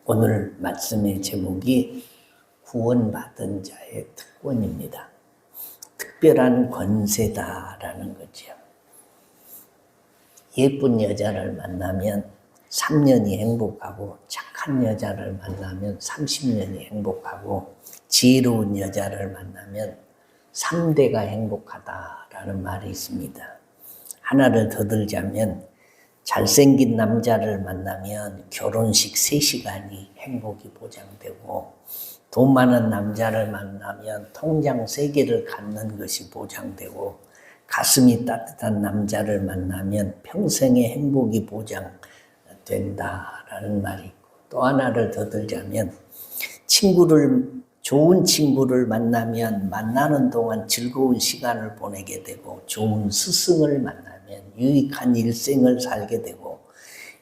오늘 말씀의 제목이 구원받은 자의 특권입니다. 특별한 권세다라는 거죠. 예쁜 여자를 만나면 3년이 행복하고, 착한 여자를 만나면 30년이 행복하고, 지혜로운 여자를 만나면 3대가 행복하다라는 말이 있습니다. 하나를 더 들자면 잘생긴 남자를 만나면 결혼식 3시간이 행복이 보장되고, 돈 많은 남자를 만나면 통장 3개를 갖는 것이 보장되고, 가슴이 따뜻한 남자를 만나면 평생의 행복이 보장된다라는 말이 있고, 또 하나를 더 들자면 좋은 친구를 만나면 만나는 동안 즐거운 시간을 보내게 되고, 좋은 스승을 만나면 유익한 일생을 살게 되고,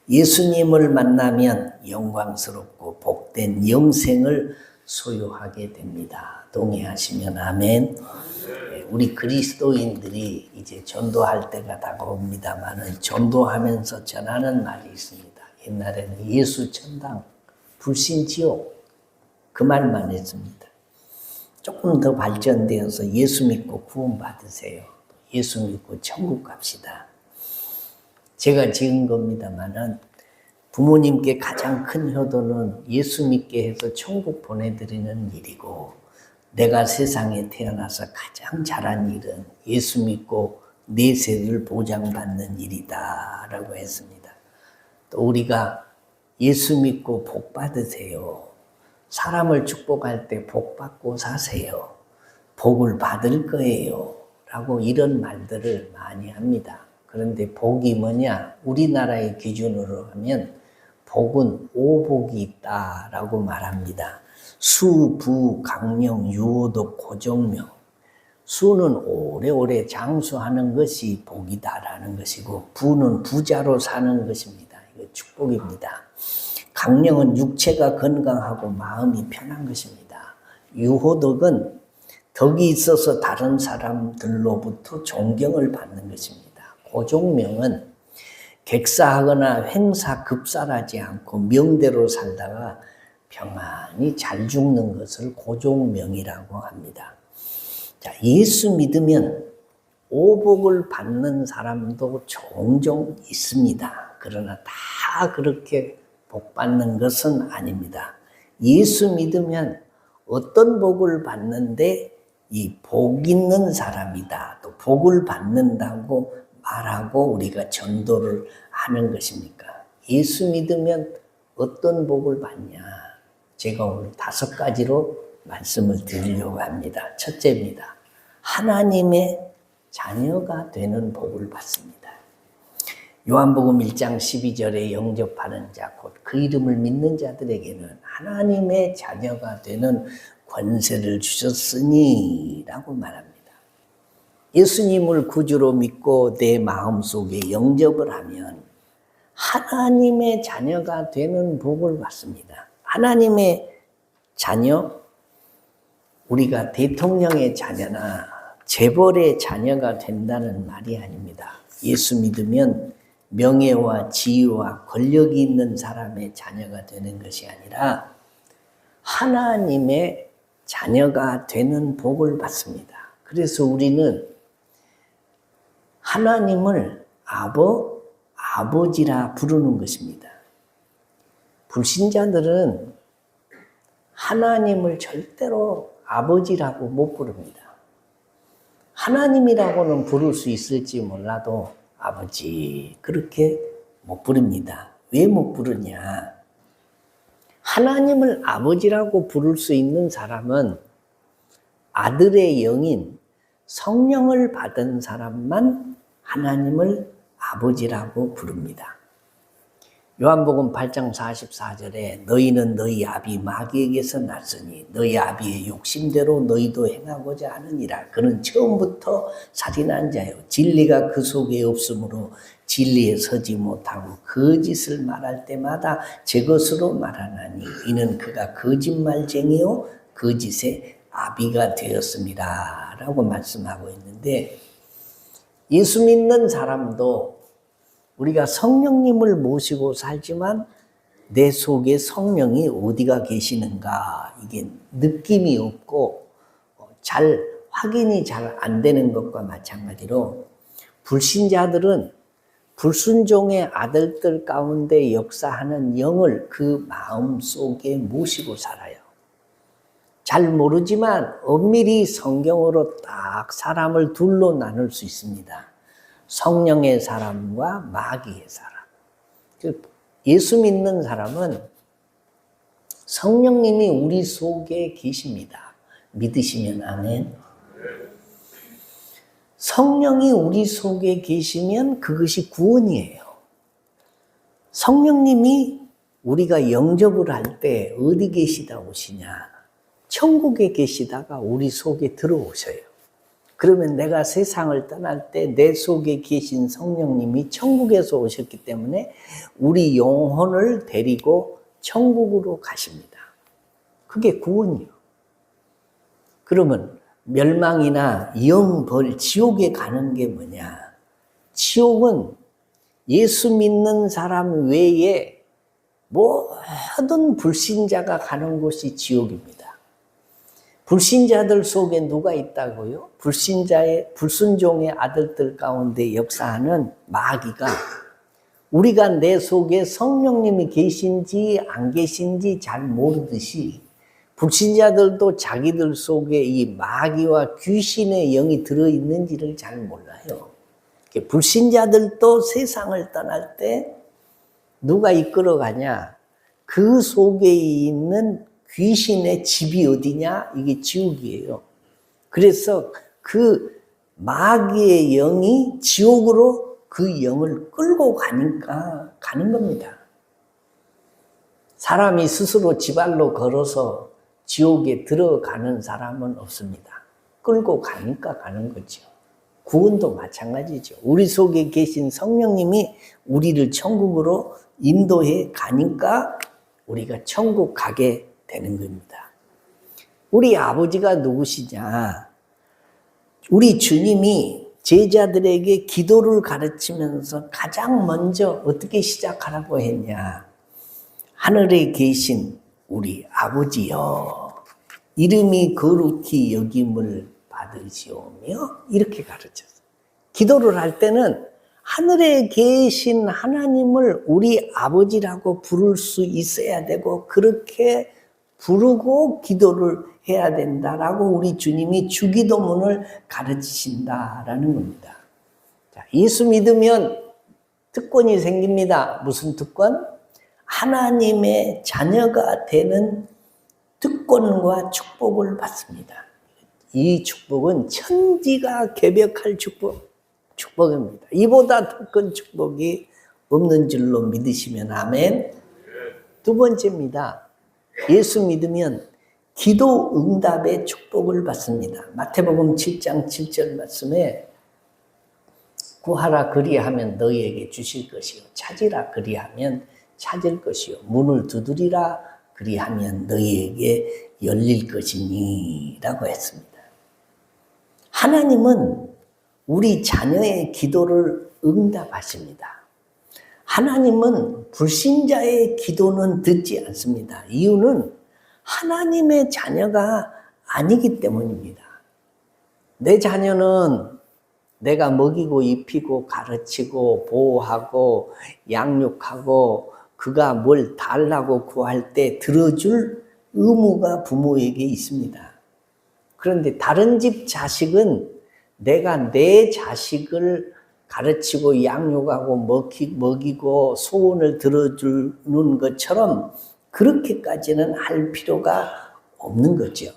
예수님을 만나면 영광스럽고 복된 영생을 소유하게 됩니다. 동의하시면 아멘. 우리 그리스도인들이 이제 전도할 때가 다가옵니다만은 전도하면서 전하는 말이 있습니다. 옛날에는 예수 천당, 불신 지옥, 그 말만 했습니다. 조금 더 발전되어서 예수 믿고 구원 받으세요. 예수 믿고 천국 갑시다. 제가 지은 겁니다만은 부모님께 가장 큰 효도는 예수 믿게 해서 천국 보내드리는 일이고, 내가 세상에 태어나서 가장 잘한 일은 예수 믿고 내세를 보장받는 일이다라고 했습니다. 또 우리가 예수 믿고 복 받으세요. 사람을 축복할 때 복 받고 사세요. 복을 받을 거예요. 라고 이런 말들을 많이 합니다. 그런데 복이 뭐냐? 우리나라의 기준으로 하면 복은 오복이 있다라고 말합니다. 수, 부, 강명, 유호덕, 고정명. 수는 오래오래 장수하는 것이 복이다라는 것이고, 부는 부자로 사는 것입니다. 이거 축복입니다. 강령은 육체가 건강하고 마음이 편한 것입니다. 유호덕은 덕이 있어서 다른 사람들로부터 존경을 받는 것입니다. 고종명은 객사하거나 횡사급살하지 않고 명대로 살다가 평안히 잘 죽는 것을 고종명이라고 합니다. 자, 예수 믿으면 오복을 받는 사람도 종종 있습니다. 그러나 다 그렇게 복 받는 것은 아닙니다. 예수 믿으면 어떤 복을 받는데 이 복 있는 사람이다, 또 복을 받는다고 말하고 우리가 전도를 하는 것입니까? 예수 믿으면 어떤 복을 받냐? 제가 오늘 5가지로 말씀을 드리려고 합니다. 첫째입니다. 하나님의 자녀가 되는 복을 받습니다. 요한복음 1장 12절에 영접하는 자, 곧 그 이름을 믿는 자들에게는 하나님의 자녀가 되는 권세를 주셨으니 라고 말합니다. 예수님을 구주로 믿고 내 마음속에 영접을 하면 하나님의 자녀가 되는 복을 받습니다. 하나님의 자녀, 우리가 대통령의 자녀나 재벌의 자녀가 된다는 말이 아닙니다. 예수 믿으면 명예와 지위와 권력이 있는 사람의 자녀가 되는 것이 아니라 하나님의 자녀가 되는 복을 받습니다. 그래서 우리는 하나님을 아버지라 부르는 것입니다. 불신자들은 하나님을 절대로 아버지라고 못 부릅니다. 하나님이라고는 부를 수 있을지 몰라도 아버지 그렇게 못 부릅니다. 왜 못 부르냐? 하나님을 아버지라고 부를 수 있는 사람은 아들의 영인 성령을 받은 사람만 하나님을 아버지라고 부릅니다. 요한복음 8장 44절에 너희는 너희 아비 마귀에게서 났으니 너희 아비의 욕심대로 너희도 행하고자 하느니라. 그는 처음부터 살인한 자요 진리가 그 속에 없으므로 진리에 서지 못하고 거짓을 말할 때마다 제 것으로 말하나니 이는 그가 거짓말쟁이요 거짓의 아비가 되었습니다 라고 말씀하고 있는데, 예수 믿는 사람도 우리가 성령님을 모시고 살지만 내 속에 성령이 어디가 계시는가, 이게 느낌이 없고 잘 확인이 잘 안 되는 것과 마찬가지로 불신자들은 불순종의 아들들 가운데 역사하는 영을 그 마음 속에 모시고 살아요. 잘 모르지만 엄밀히 성경으로 딱 사람을 둘로 나눌 수 있습니다. 성령의 사람과 마귀의 사람. 예수 믿는 사람은 성령님이 우리 속에 계십니다. 믿으시면 아멘. 성령이 우리 속에 계시면 그것이 구원이에요. 성령님이 우리가 영접을 할 때 어디 계시다 오시냐? 천국에 계시다가 우리 속에 들어오셔요. 그러면 내가 세상을 떠날 때 내 속에 계신 성령님이 천국에서 오셨기 때문에 우리 영혼을 데리고 천국으로 가십니다. 그게 구원이요. 그러면 멸망이나 영벌, 지옥에 가는 게 뭐냐? 지옥은 예수 믿는 사람 외에 모든 불신자가 가는 곳이 지옥입니다. 불신자들 속에 누가 있다고요? 불순종의 아들들 가운데 역사하는 마귀가 우리가 내 속에 성령님이 계신지 안 계신지 잘 모르듯이 불신자들도 자기들 속에 이 마귀와 귀신의 영이 들어있는지를 잘 몰라요. 불신자들도 세상을 떠날 때 누가 이끌어가냐? 그 속에 있는 귀신의 집이 어디냐? 이게 지옥이에요. 그래서 그 마귀의 영이 지옥으로 그 영을 끌고 가니까 가는 겁니다. 사람이 스스로 지발로 걸어서 지옥에 들어가는 사람은 없습니다. 끌고 가니까 가는 거죠. 구원도 마찬가지죠. 우리 속에 계신 성령님이 우리를 천국으로 인도해 가니까 우리가 천국 가게 되는 겁니다. 우리 아버지가 누구시냐? 우리 주님이 제자들에게 기도를 가르치면서 가장 먼저 어떻게 시작하라고 했냐? 하늘에 계신 우리 아버지여, 이름이 거룩히 여김을 받으시오며, 이렇게 가르쳤어요. 기도를 할 때는 하늘에 계신 하나님을 우리 아버지라고 부를 수 있어야 되고, 그렇게 부르고 기도를 해야 된다라고 우리 주님이 주기도문을 가르치신다라는 겁니다. 자, 예수 믿으면 특권이 생깁니다. 무슨 특권? 하나님의 자녀가 되는 특권과 축복을 받습니다. 이 축복은 천지가 개벽할 축복입니다. 이보다 더 큰 축복이 없는 줄로 믿으시면 아멘. 두 번째입니다. 예수 믿으면 기도 응답의 축복을 받습니다. 마태복음 7장 7절 말씀에 구하라 그리하면 너희에게 주실 것이요 찾으라 그리하면 찾을 것이요 문을 두드리라 그리하면 너희에게 열릴 것이니 라고 했습니다. 하나님은 우리 자녀의 기도를 응답하십니다. 하나님은 불신자의 기도는 듣지 않습니다. 이유는 하나님의 자녀가 아니기 때문입니다. 내 자녀는 내가 먹이고 입히고 가르치고 보호하고 양육하고 그가 뭘 달라고 구할 때 들어줄 의무가 부모에게 있습니다. 그런데 다른 집 자식은 내가 내 자식을 가르치고 양육하고 먹이고 소원을 들어주는 것처럼 그렇게까지는 할 필요가 없는 거죠.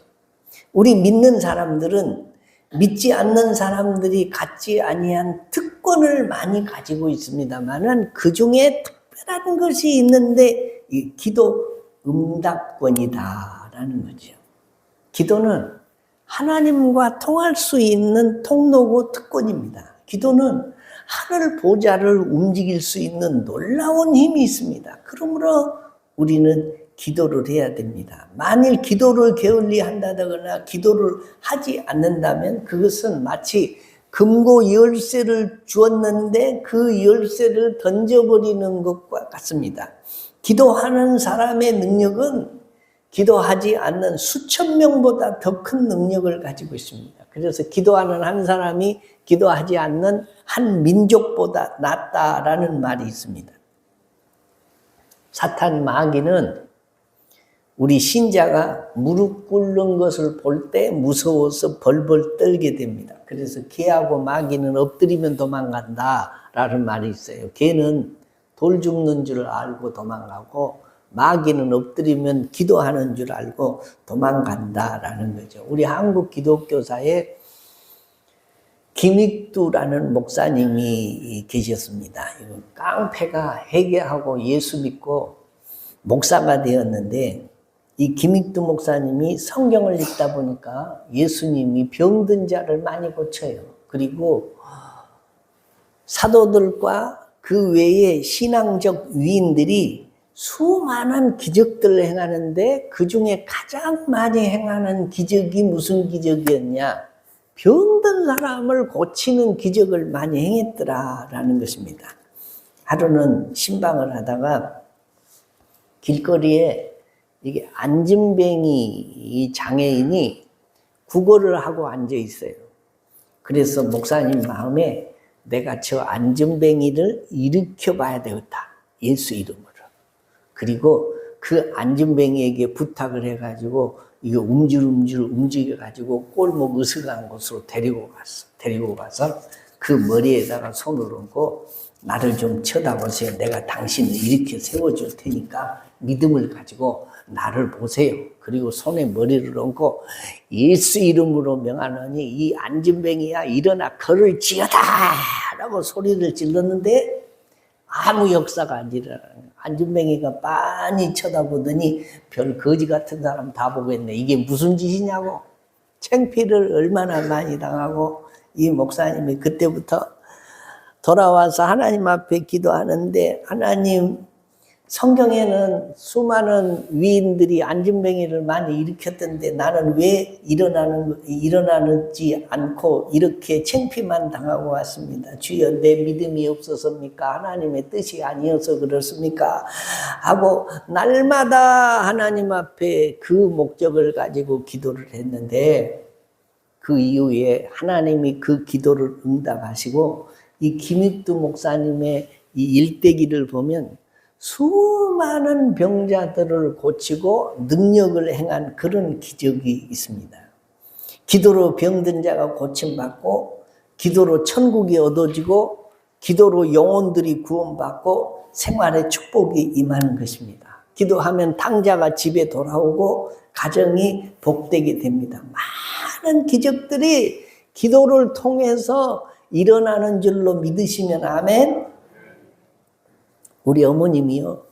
우리 믿는 사람들은 믿지 않는 사람들이 갖지 아니한 특권을 많이 가지고 있습니다만은 그 중에 특별한 것이 있는데 이 기도 응답권이다라는 거죠. 기도는 하나님과 통할 수 있는 통로고 특권입니다. 기도는 하늘 보좌를 움직일 수 있는 놀라운 힘이 있습니다. 그러므로 우리는 기도를 해야 됩니다. 만일 기도를 게을리 한다거나 기도를 하지 않는다면 그것은 마치 금고 열쇠를 주었는데 그 열쇠를 던져버리는 것과 같습니다. 기도하는 사람의 능력은 기도하지 않는 수천 명보다 더 큰 능력을 가지고 있습니다. 그래서 기도하는 한 사람이 기도하지 않는 한 민족보다 낫다라는 말이 있습니다. 사탄 마귀는 우리 신자가 무릎 꿇는 것을 볼 때 무서워서 벌벌 떨게 됩니다. 그래서 개하고 마귀는 엎드리면 도망간다라는 말이 있어요. 개는 돌 줍는 줄 알고 도망가고 마귀는 엎드리면 기도하는 줄 알고 도망간다라는 거죠. 우리 한국 기독교사에 김익두라는 목사님이 계셨습니다. 깡패가 회개하고 예수 믿고 목사가 되었는데 이 김익두 목사님이 성경을 읽다 보니까 예수님이 병든 자를 많이 고쳐요. 그리고 사도들과 그 외에 신앙적 위인들이 수많은 기적들을 행하는데 그 중에 가장 많이 행하는 기적이 무슨 기적이었냐? 병든 사람을 고치는 기적을 많이 행했더라라는 것입니다. 하루는 신방을 하다가 길거리에 이게 안진뱅이 장애인이 구걸을 하고 앉아 있어요. 그래서 목사님 마음에 내가 저 안진뱅이를 일으켜 봐야 되겠다. 예수 이름으로. 그리고 그 안진뱅이에게 부탁을 해가지고 이거 움찔움찔 움직여가지고 골목 으슥한 곳으로 데리고 가서 그 머리에다가 손을 얹고 나를 좀 쳐다보세요. 내가 당신을 일으켜 세워줄 테니까 믿음을 가지고 나를 보세요. 그리고 손에 머리를 얹고 예수 이름으로 명하노니 이 안진뱅이야 일어나 걸을지어다 라고 소리를 질렀는데 아무 역사가 안 일어나요. 안진뱅이가 빤히 쳐다보더니 별 거지 같은 사람 다 보겠네. 이게 무슨 짓이냐고. 창피를 얼마나 많이 당하고 이 목사님이 그때부터 돌아와서 하나님 앞에 기도하는데 하나님 성경에는 수많은 위인들이 안진뱅이를 많이 일으켰던데 나는 왜 일어나지 않고 이렇게 창피만 당하고 왔습니다. 주여 내 믿음이 없어서입니까? 하나님의 뜻이 아니어서 그렇습니까? 하고 날마다 하나님 앞에 그 목적을 가지고 기도를 했는데 그 이후에 하나님이 그 기도를 응답하시고 이 김익두 목사님의 이 일대기를 보면 수많은 병자들을 고치고 능력을 행한 그런 기적이 있습니다. 기도로 병든 자가 고침받고 기도로 천국이 얻어지고 기도로 영혼들이 구원받고 생활의 축복이 임하는 것입니다. 기도하면 탕자가 집에 돌아오고 가정이 복되게 됩니다. 많은 기적들이 기도를 통해서 일어나는 줄로 믿으시면 아멘. 우리 어머님이요,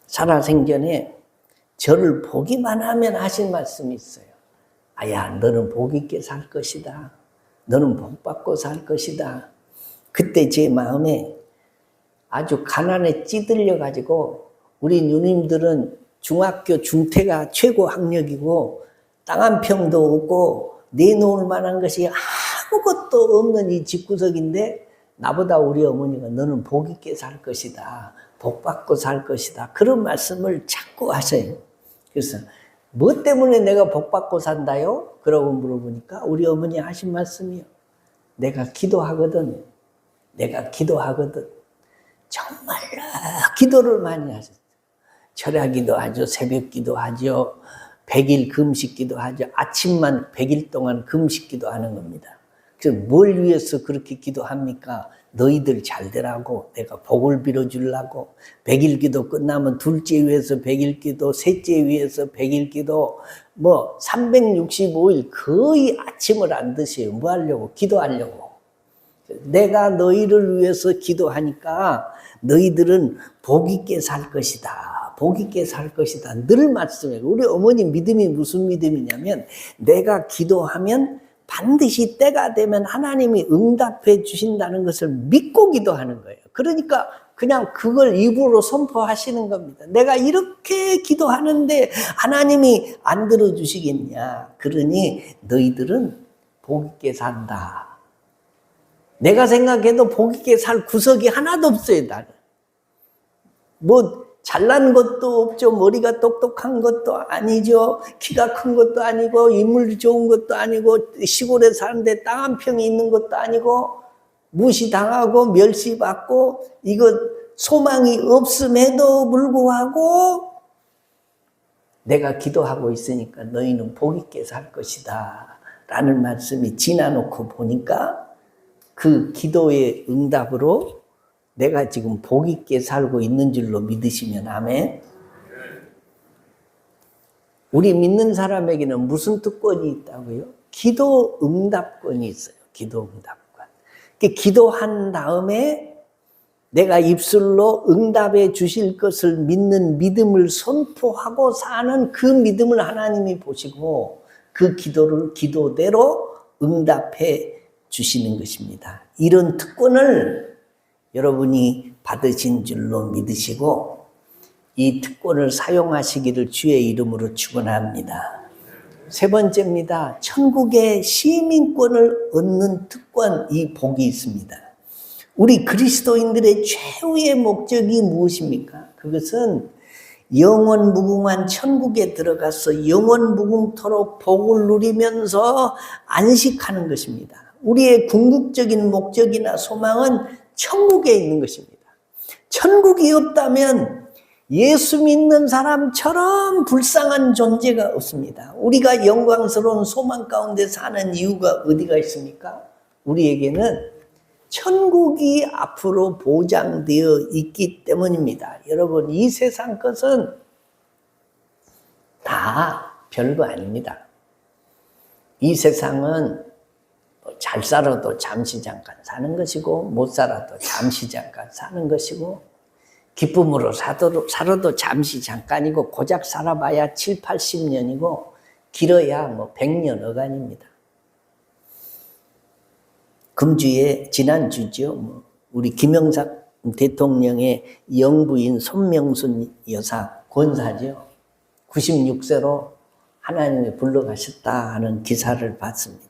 살아생전에 저를 보기만 하면 하신 말씀이 있어요. 아야, 너는 복 있게 살 것이다. 너는 복 받고 살 것이다. 그때 제 마음에 아주 가난에 찌들려 가지고 우리 누님들은 중학교 중퇴가 최고 학력이고 땅 한 평도 없고 내놓을 만한 것이 아무것도 없는 이 집구석인데 나보다 우리 어머니가 너는 복 있게 살 것이다. 복 받고 살 것이다. 그런 말씀을 자꾸 하세요. 그래서 뭐 때문에 내가 복 받고 산다요? 그러고 물어보니까 우리 어머니 하신 말씀이요. 내가 기도하거든. 정말로 기도를 많이 하셨어요. 철야기도 하죠. 새벽기도 하죠. 100일 금식기도 하죠. 아침만 100일 동안 금식기도 하는 겁니다. 그래서 뭘 위해서 그렇게 기도합니까? 너희들 잘 되라고 내가 복을 빌어주려고 100일 기도 끝나면 둘째 위해서 100일 기도, 셋째 위해서 100일 기도, 뭐 365일 거의 아침을 안 드세요. 뭐 하려고? 기도하려고. 내가 너희를 위해서 기도하니까 너희들은 복 있게 살 것이다. 복 있게 살 것이다. 늘 말씀해요. 우리 어머니 믿음이 무슨 믿음이냐면 내가 기도하면 반드시 때가 되면 하나님이 응답해 주신다는 것을 믿고 기도하는 거예요. 그러니까 그냥 그걸 입으로 선포하시는 겁니다. 내가 이렇게 기도하는데 하나님이 안 들어주시겠냐. 그러니 너희들은 복 있게 산다. 내가 생각해도 복 있게 살 구석이 하나도 없어요. 나는. 뭐 잘난 것도 없죠. 머리가 똑똑한 것도 아니죠. 키가 큰 것도 아니고 인물이 좋은 것도 아니고 시골에 사는데 땅 한 평이 있는 것도 아니고 무시당하고 멸시받고 이거 소망이 없음에도 불구하고 내가 기도하고 있으니까 너희는 복 있게 살 것이다 라는 말씀이 지나놓고 보니까 그 기도의 응답으로 내가 지금 복 있게 살고 있는 줄로 믿으시면 아멘. 우리 믿는 사람에게는 무슨 특권이 있다고요? 기도 응답권이 있어요. 기도 응답권. 기도한 다음에 내가 입술로 응답해 주실 것을 믿는 믿음을 선포하고 사는 그 믿음을 하나님이 보시고 그 기도를 기도대로 응답해 주시는 것입니다. 이런 특권을 여러분이 받으신 줄로 믿으시고 이 특권을 사용하시기를 주의 이름으로 축원합니다. 세 번째입니다. 천국의 시민권을 얻는 특권, 이 복이 있습니다. 우리 그리스도인들의 최후의 목적이 무엇입니까? 그것은 영원 무궁한 천국에 들어가서 영원 무궁토록 복을 누리면서 안식하는 것입니다. 우리의 궁극적인 목적이나 소망은 천국에 있는 것입니다. 천국이 없다면 예수 믿는 사람처럼 불쌍한 존재가 없습니다. 우리가 영광스러운 소망 가운데 사는 이유가 어디가 있습니까? 우리에게는 천국이 앞으로 보장되어 있기 때문입니다. 여러분, 이 세상 것은 다 별거 아닙니다. 이 세상은 잘 살아도 잠시 잠깐 사는 것이고 못 살아도 잠시 잠깐 사는 것이고 기쁨으로 살아도 잠시 잠깐이고 고작 살아봐야 7, 80년이고 길어야 100년 어간입니다. 금주에 지난주죠. 우리 김영삼 대통령의 영부인 손명순 여사 권사죠. 96세로 하나님이 불러가셨다 하는 기사를 봤습니다.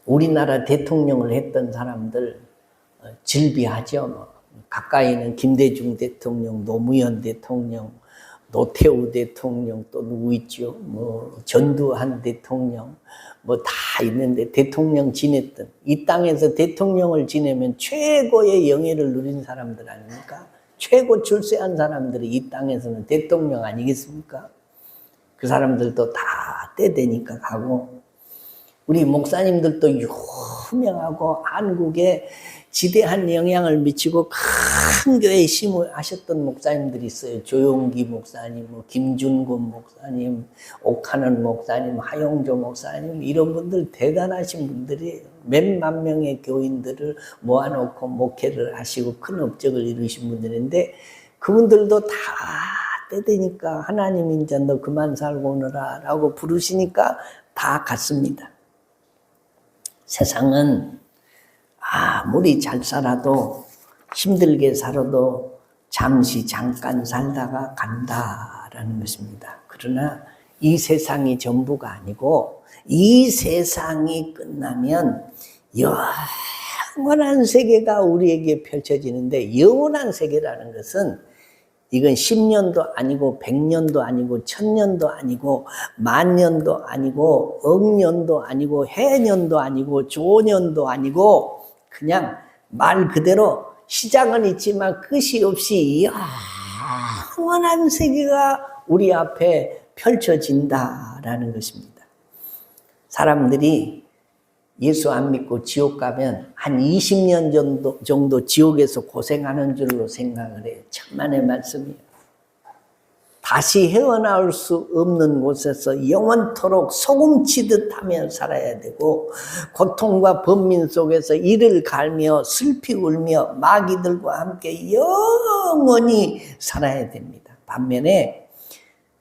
우리나라 대통령을 했던 사람들 질비하죠. 가까이는 김대중 대통령, 노무현 대통령, 노태우 대통령, 또 누구 있죠? 전두환 대통령, 다 있는데 대통령 지냈던, 이 땅에서 대통령을 지내면 최고의 영예를 누린 사람들 아닙니까? 최고 출세한 사람들이 이 땅에서는 대통령 아니겠습니까? 그 사람들도 다 때 되니까 가고, 우리 목사님들도 유명하고 한국에 지대한 영향을 미치고 큰 교회에 심으하셨던 목사님들이 있어요. 조용기 목사님, 김준곤 목사님, 옥하는 목사님, 하용조 목사님, 이런 분들 대단하신 분들이에요. 몇만 명의 교인들을 모아놓고 목회를 하시고 큰 업적을 이루신 분들인데 그분들도 다 때 되니까 하나님 이제 너 그만 살고 오너라 라고 부르시니까 다 갔습니다. 세상은 아무리 잘 살아도 힘들게 살아도 잠시 잠깐 살다가 간다라는 것입니다. 그러나 이 세상이 전부가 아니고 이 세상이 끝나면 영원한 세계가 우리에게 펼쳐지는데 영원한 세계라는 것은 이건 10년도 아니고 100년도 아니고 1000년도 아니고 만년도 아니고 억년도 아니고 해년도 아니고 조년도 아니고 그냥 말 그대로 시작은 있지만 끝이 없이 영원한 세계가 우리 앞에 펼쳐진다라는 것입니다. 사람들이 예수 안 믿고 지옥 가면 한 20년 정도 지옥에서 고생하는 줄로 생각을 해요. 천만의 말씀이에요. 다시 헤어나올 수 없는 곳에서 영원토록 소금치듯 하며 살아야 되고 고통과 번민 속에서 이를 갈며 슬피 울며 마귀들과 함께 영원히 살아야 됩니다. 반면에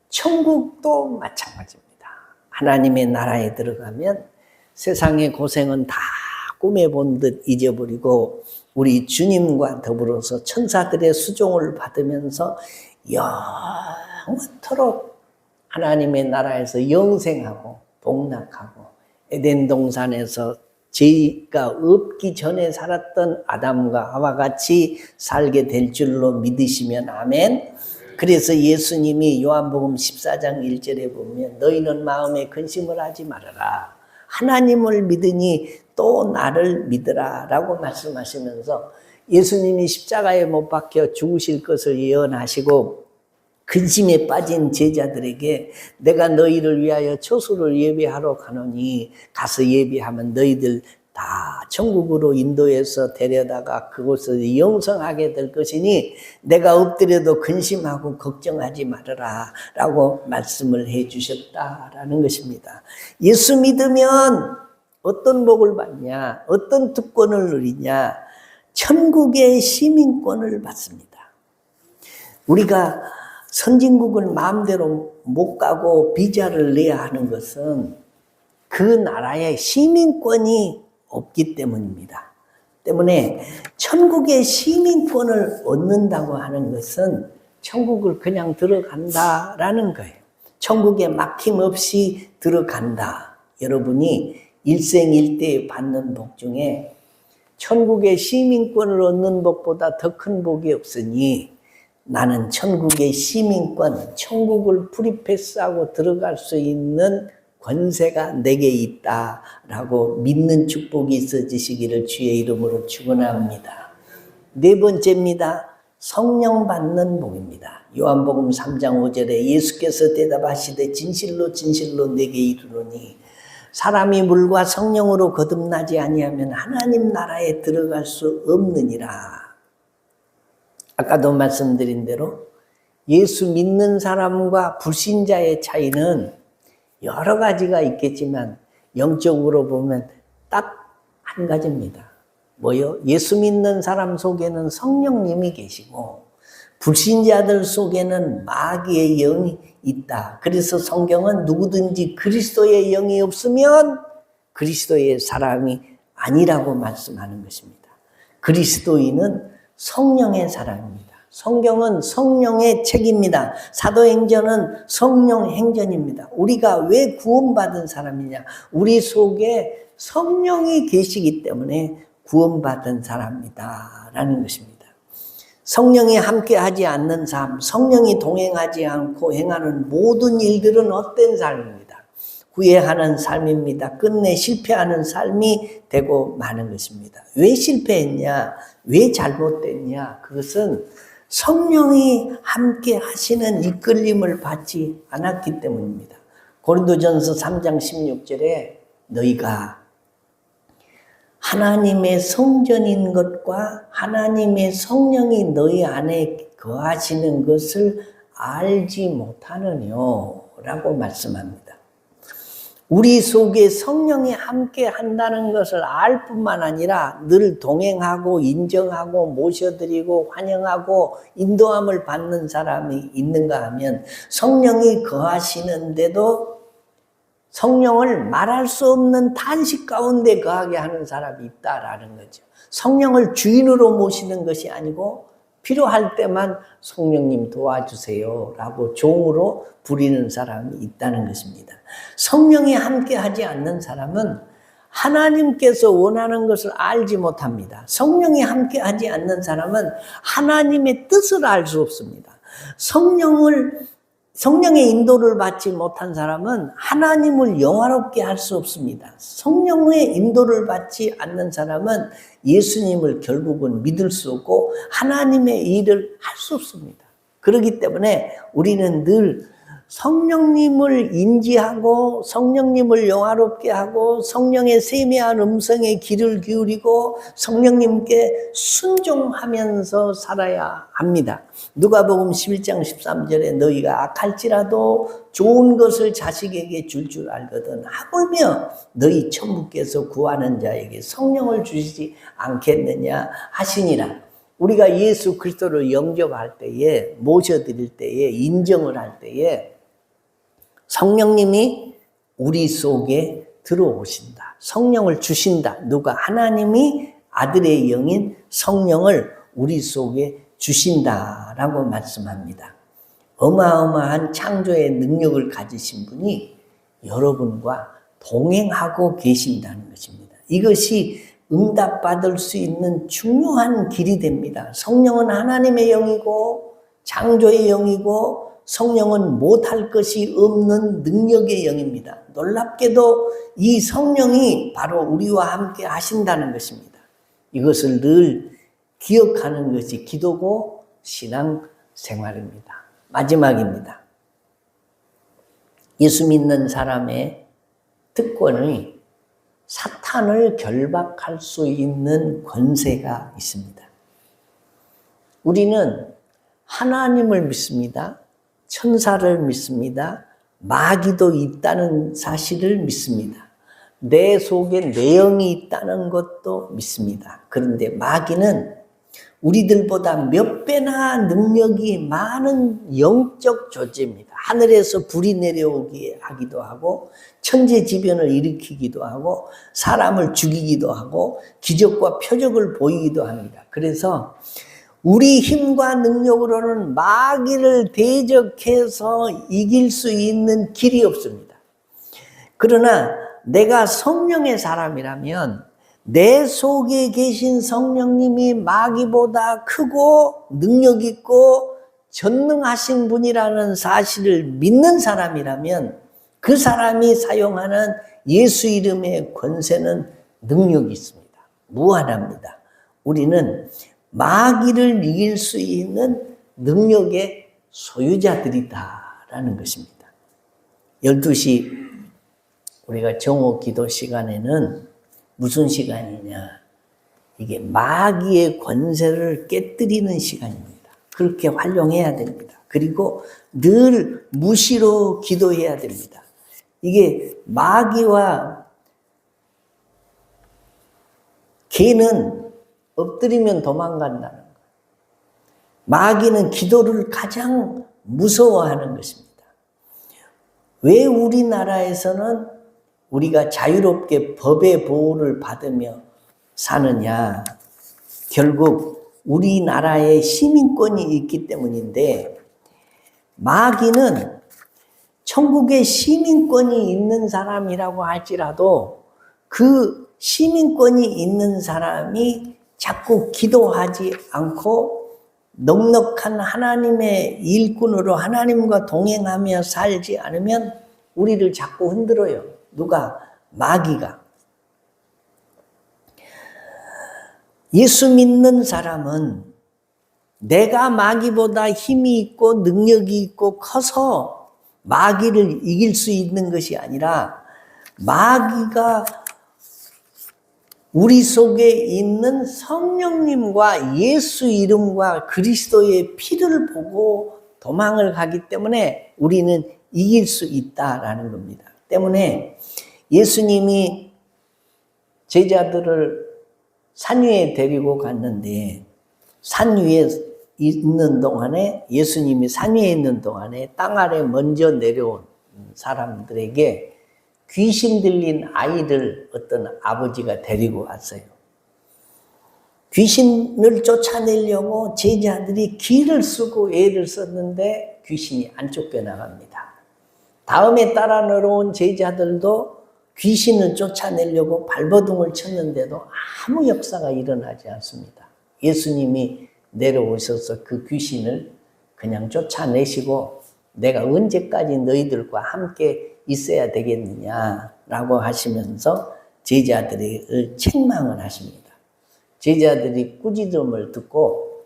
천국도 마찬가지입니다. 하나님의 나라에 들어가면 세상의 고생은 다 꿈에 본 듯 잊어버리고 우리 주님과 더불어서 천사들의 수종을 받으면서 영원토록 하나님의 나라에서 영생하고 복락하고 에덴 동산에서 죄가 없기 전에 살았던 아담과 하와 같이 살게 될 줄로 믿으시면 아멘. 그래서 예수님이 요한복음 14장 1절에 보면 너희는 마음에 근심을 하지 말아라. 하나님을 믿으니 또 나를 믿으라 라고 말씀하시면서 예수님이 십자가에 못 박혀 죽으실 것을 예언하시고 근심에 빠진 제자들에게 내가 너희를 위하여 초소를 예비하러 가노니 가서 예비하면 너희들 다 천국으로 인도해서 데려다가 그곳을 영성하게 될 것이니 내가 엎드려도 근심하고 걱정하지 말아라 라고 말씀을 해 주셨다라는 것입니다. 예수 믿으면 어떤 복을 받냐, 어떤 특권을 누리냐, 천국의 시민권을 받습니다. 우리가 선진국을 마음대로 못 가고 비자를 내야 하는 것은 그 나라의 시민권이 없기 때문입니다. 때문에 천국의 시민권을 얻는다고 하는 것은 천국을 그냥 들어간다라는 거예요. 천국에 막힘없이 들어간다. 여러분이 일생일대에 받는 복 중에 천국의 시민권을 얻는 복보다 더 큰 복이 없으니 나는 천국의 시민권, 천국을 프리패스하고 들어갈 수 있는 권세가 내게 있다라고 믿는 축복이 있어지시기를 주의 이름으로 축원합니다. 네 번째입니다. 성령 받는 복입니다. 요한복음 3장 5절에 예수께서 대답하시되 진실로 진실로 내게 이르노니 사람이 물과 성령으로 거듭나지 아니하면 하나님 나라에 들어갈 수 없느니라. 아까도 말씀드린 대로 예수 믿는 사람과 불신자의 차이는 여러 가지가 있겠지만 영적으로 보면 딱 한 가지입니다. 뭐요? 예수 믿는 사람 속에는 성령님이 계시고 불신자들 속에는 마귀의 영이 있다. 그래서 성경은 누구든지 그리스도의 영이 없으면 그리스도의 사람이 아니라고 말씀하는 것입니다. 그리스도인은 성령의 사람입니다. 성경은 성령의 책입니다. 사도행전은 성령 행전입니다. 우리가 왜 구원받은 사람이냐? 우리 속에 성령이 계시기 때문에 구원받은 사람이다라는 것입니다. 성령이 함께하지 않는 삶, 성령이 동행하지 않고 행하는 모든 일들은 헛된 삶입니다. 후회하는 삶입니다. 끝내 실패하는 삶이 되고 마는 것입니다. 왜 실패했냐? 왜 잘못됐냐? 그것은 성령이 함께 하시는 이끌림을 받지 않았기 때문입니다. 고린도전서 3장 16절에 너희가 하나님의 성전인 것과 하나님의 성령이 너희 안에 거하시는 것을 알지 못하느뇨 라고 말씀합니다. 우리 속에 성령이 함께 한다는 것을 알 뿐만 아니라 늘 동행하고 인정하고 모셔드리고 환영하고 인도함을 받는 사람이 있는가 하면 성령이 거하시는데도 성령을 말할 수 없는 탄식 가운데 거하게 하는 사람이 있다라는 거죠. 성령을 주인으로 모시는 것이 아니고 필요할 때만 성령님 도와주세요 라고 종으로 부리는 사람이 있다는 것입니다. 성령이 함께 하지 않는 사람은 하나님께서 원하는 것을 알지 못합니다. 성령이 함께 하지 않는 사람은 하나님의 뜻을 알 수 없습니다. 성령의 인도를 받지 못한 사람은 하나님을 영화롭게 할 수 없습니다. 성령의 인도를 받지 않는 사람은 예수님을 결국은 믿을 수 없고 하나님의 일을 할 수 없습니다. 그렇기 때문에 우리는 늘 성령님을 인지하고 성령님을 영화롭게 하고 성령의 세미한 음성에 귀를 기울이고 성령님께 순종하면서 살아야 합니다. 누가복음 11장 13절에 너희가 악할지라도 좋은 것을 자식에게 줄 알거든 하물며 너희 천부께서 구하는 자에게 성령을 주시지 않겠느냐 하시니라. 우리가 예수 그리스도를 영접할 때에 모셔드릴 때에 인정을 할 때에 성령님이 우리 속에 들어오신다. 성령을 주신다. 누가? 하나님이 아들의 영인 성령을 우리 속에 주신다라고 말씀합니다. 어마어마한 창조의 능력을 가지신 분이 여러분과 동행하고 계신다는 것입니다. 이것이 응답받을 수 있는 중요한 길이 됩니다. 성령은 하나님의 영이고 창조의 영이고 성령은 못할 것이 없는 능력의 영입니다. 놀랍게도 이 성령이 바로 우리와 함께 하신다는 것입니다. 이것을 늘 기억하는 것이 기도고 신앙생활입니다. 마지막입니다. 예수 믿는 사람의 특권이 사탄을 결박할 수 있는 권세가 있습니다. 우리는 하나님을 믿습니다. 천사를 믿습니다. 마귀도 있다는 사실을 믿습니다. 내 속에 내영이 있다는 것도 믿습니다. 그런데 마귀는 우리들보다 몇 배나 능력이 많은 영적 존재입니다. 하늘에서 불이 내려오게 하기도 하고 천재지변을 일으키기도 하고 사람을 죽이기도 하고 기적과 표적을 보이기도 합니다. 그래서 우리 힘과 능력으로는 마귀를 대적해서 이길 수 있는 길이 없습니다. 그러나 내가 성령의 사람이라면 내 속에 계신 성령님이 마귀보다 크고 능력 있고 전능하신 분이라는 사실을 믿는 사람이라면 그 사람이 사용하는 예수 이름의 권세는 능력이 있습니다. 무한합니다. 우리는 마귀를 이길 수 있는 능력의 소유자들이다라는 것입니다. 12시 우리가 정오 기도 시간에는 무슨 시간이냐? 이게 마귀의 권세를 깨뜨리는 시간입니다. 그렇게 활용해야 됩니다. 그리고 늘 무시로 기도해야 됩니다. 이게 마귀와 개는 엎드리면 도망간다는 거예요. 마귀는 기도를 가장 무서워하는 것입니다. 왜 우리나라에서는 우리가 자유롭게 법의 보호를 받으며 사느냐? 결국 우리나라에 시민권이 있기 때문인데 마귀는 천국에 시민권이 있는 사람이라고 할지라도 그 시민권이 있는 사람이 자꾸 기도하지 않고 넉넉한 하나님의 일꾼으로 하나님과 동행하며 살지 않으면 우리를 자꾸 흔들어요. 누가? 마귀가. 예수 믿는 사람은 내가 마귀보다 힘이 있고 능력이 있고 커서 마귀를 이길 수 있는 것이 아니라 마귀가 우리 속에 있는 성령님과 예수 이름과 그리스도의 피를 보고 도망을 가기 때문에 우리는 이길 수 있다라는 겁니다. 때문에 예수님이 제자들을 산 위에 데리고 갔는데 산 위에 있는 동안에 예수님이 산 위에 있는 동안에 땅 아래 먼저 내려온 사람들에게 귀신 들린 아이를 어떤 아버지가 데리고 왔어요. 귀신을 쫓아내려고 제자들이 기를 쓰고 애를 썼는데 귀신이 안 쫓겨나갑니다. 다음에 따라 내려온 제자들도 귀신을 쫓아내려고 발버둥을 쳤는데도 아무 역사가 일어나지 않습니다. 예수님이 내려오셔서 그 귀신을 그냥 쫓아내시고 내가 언제까지 너희들과 함께 있어야 되겠느냐라고 하시면서 제자들을 책망을 하십니다. 제자들이 꾸짖음을 듣고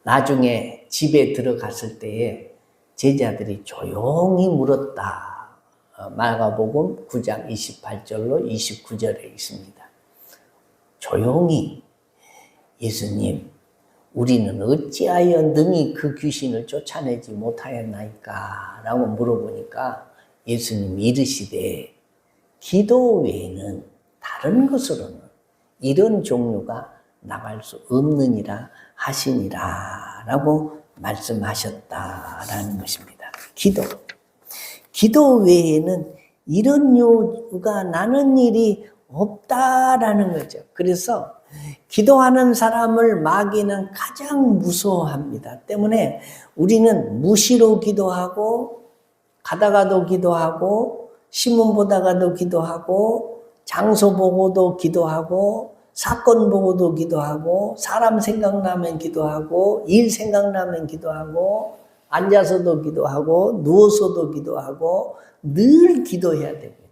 나중에 집에 들어갔을 때에 제자들이 조용히 물었다. 마가복음 9장 28절로 29절에 있습니다. 조용히 예수님, 우리는 어찌하여 능히 그 귀신을 쫓아내지 못하였나이까? 라고 물어보니까 예수님이 이르시되 기도 외에는 다른 것으로는 이런 종류가 나갈 수 없느니라 하시니라 라고 말씀하셨다라는 것입니다. 기도 외에는 이런 요구가 나는 일이 없다라는 거죠. 그래서 기도하는 사람을 마귀는 가장 무서워합니다. 때문에 우리는 무시로 기도하고 가다가도 기도하고 신문 보다가도 기도하고 장소 보고도 기도하고, 사건 보고도 기도하고, 사람 생각나면 기도하고, 일 생각나면 기도하고, 앉아서도 기도하고, 누워서도 기도하고, 늘 기도해야 됩니다.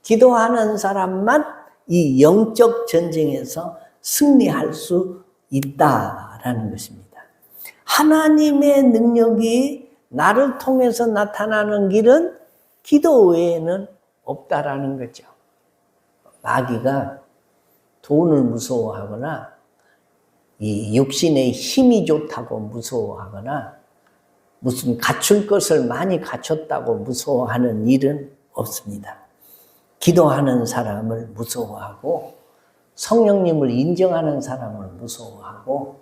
기도하는 사람만 이 영적 전쟁에서 승리할 수 있다라는 것입니다. 하나님의 능력이 나를 통해서 나타나는 길은 기도 외에는 없다라는 거죠. 마귀가 돈을 무서워하거나 이 육신의 힘이 좋다고 무서워하거나 무슨 갖출 것을 많이 갖췄다고 무서워하는 일은 없습니다. 기도하는 사람을 무서워하고 성령님을 인정하는 사람을 무서워하고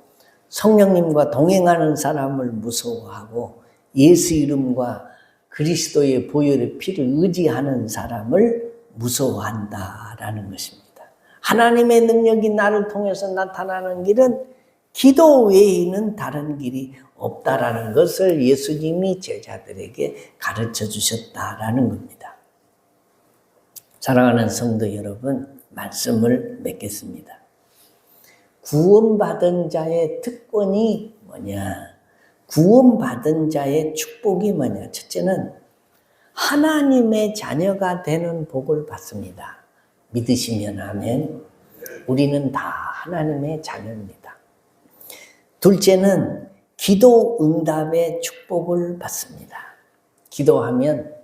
성령님과 동행하는 사람을 무서워하고 예수 이름과 그리스도의 보혈의 피를 의지하는 사람을 무서워한다라는 것입니다. 하나님의 능력이 나를 통해서 나타나는 길은 기도 외에는 다른 길이 없다라는 것을 예수님이 제자들에게 가르쳐 주셨다라는 겁니다. 사랑하는 성도 여러분, 말씀을 맺겠습니다. 구원받은 자의 특권이 뭐냐? 구원받은 자의 축복이 뭐냐? 첫째는 하나님의 자녀가 되는 복을 받습니다. 믿으시면 아멘. 우리는 다 하나님의 자녀입니다. 둘째는 기도 응답의 축복을 받습니다. 기도하면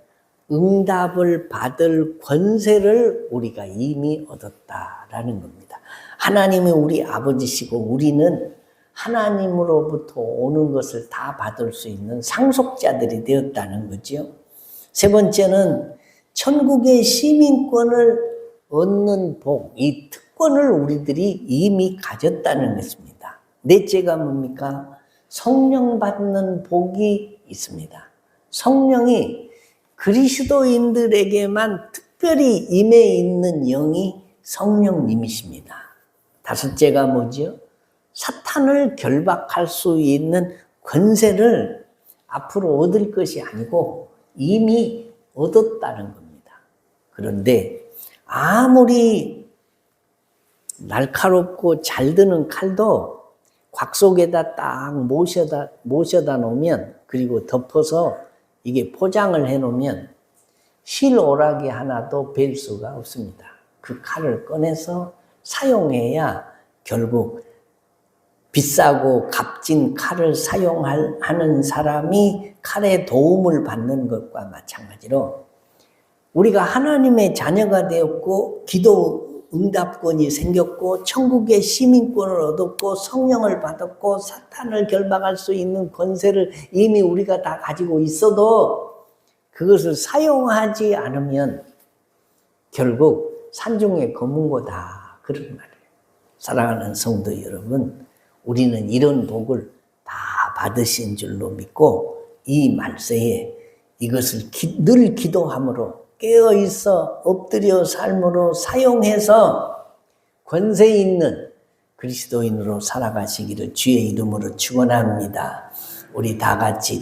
응답을 받을 권세를 우리가 이미 얻었다라는 겁니다. 하나님이 우리 아버지시고 우리는 하나님으로부터 오는 것을 다 받을 수 있는 상속자들이 되었다는 거죠. 세 번째는 천국의 시민권을 얻는 복, 이 특권을 우리들이 이미 가졌다는 것입니다. 넷째가 뭡니까? 성령 받는 복이 있습니다. 성령이 그리스도인들에게만 특별히 임해 있는 영이 성령님이십니다. 다섯째가 뭐죠? 사탄을 결박할 수 있는 권세를 앞으로 얻을 것이 아니고 이미 얻었다는 겁니다. 그런데 아무리 날카롭고 잘 드는 칼도 곽 속에다 딱 모셔다 놓으면, 그리고 덮어서 이게 포장을 해 놓으면 실오라기 하나도 뵐 수가 없습니다. 그 칼을 꺼내서 사용해야 결국 비싸고 값진 칼을 사용하는 사람이 칼의 도움을 받는 것과 마찬가지로 우리가 하나님의 자녀가 되었고 기도 응답권이 생겼고 천국의 시민권을 얻었고 성령을 받았고 사탄을 결박할 수 있는 권세를 이미 우리가 다 가지고 있어도 그것을 사용하지 않으면 결국 산중에 검은 거다, 그런 말이에요. 사랑하는 성도 여러분, 우리는 이런 복을 다 받으신 줄로 믿고 이 말세에 이것을 늘 기도함으로 깨어있어 엎드려 삶으로 사용해서 권세 있는 그리스도인으로 살아가시기를 주의 이름으로 축원합니다. 우리 다 같이